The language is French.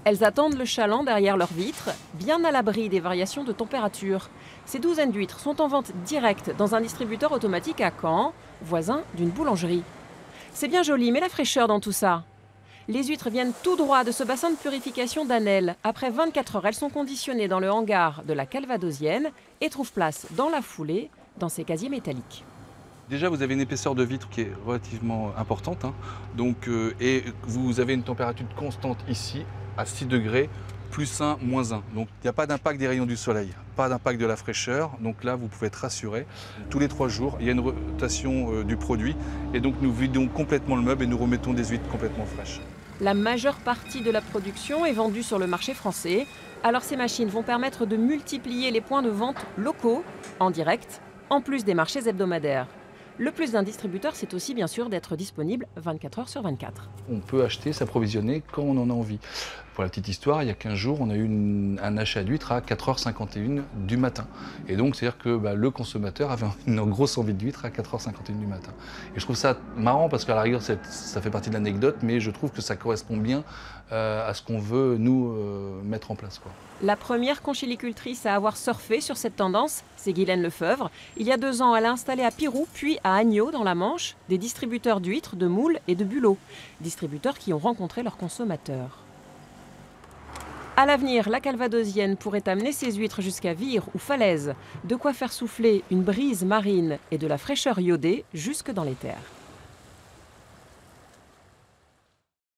Elles attendent le chaland derrière leurs vitres, bien à l'abri des variations de température. Ces douzaines d'huîtres sont en vente directe dans un distributeur automatique à Caen, voisin d'une boulangerie. C'est bien joli, mais la fraîcheur dans tout ça. Les huîtres viennent tout droit de ce bassin de purification d'Anelle. Après 24 heures, elles sont conditionnées dans le hangar de la Calvadosienne et trouvent place dans la foulée dans ces casiers métalliques. Déjà, vous avez une épaisseur de vitre qui est relativement importante, hein. Et vous avez une température constante ici, à 6 degrés, plus 1, moins 1. Donc il n'y a pas d'impact des rayons du soleil, pas d'impact de la fraîcheur. Donc là, vous pouvez être rassuré. Tous les 3 jours, il y a une rotation du produit. Et donc nous vidons complètement le meuble et nous remettons des huîtres complètement fraîches. La majeure partie de la production est vendue sur le marché français. Alors ces machines vont permettre de multiplier les points de vente locaux, en direct, en plus des marchés hebdomadaires. Le plus d'un distributeur, c'est aussi bien sûr d'être disponible 24 heures sur 24. On peut acheter, s'approvisionner quand on en a envie. Pour la petite histoire, il y a 15 jours, on a eu un achat d'huîtres à 4h51 du matin. Et donc, c'est-à-dire que le consommateur avait une grosse envie d'huîtres à 4h51 du matin. Et je trouve ça marrant parce qu'à la rigueur, ça fait partie de l'anecdote, mais je trouve que ça correspond bien à ce qu'on veut, nous, mettre en place, quoi. La première conchilicultrice à avoir surfé sur cette tendance, c'est Guylaine Lefeuvre. Il y a 2 ans, elle a installé à Pirou, puis à Agneau, dans la Manche, des distributeurs d'huîtres, de moules et de bulots. Distributeurs qui ont rencontré leurs consommateurs. À l'avenir, la Calvadosienne pourrait amener ses huîtres jusqu'à Vire ou Falaise. De quoi faire souffler une brise marine et de la fraîcheur iodée jusque dans les terres.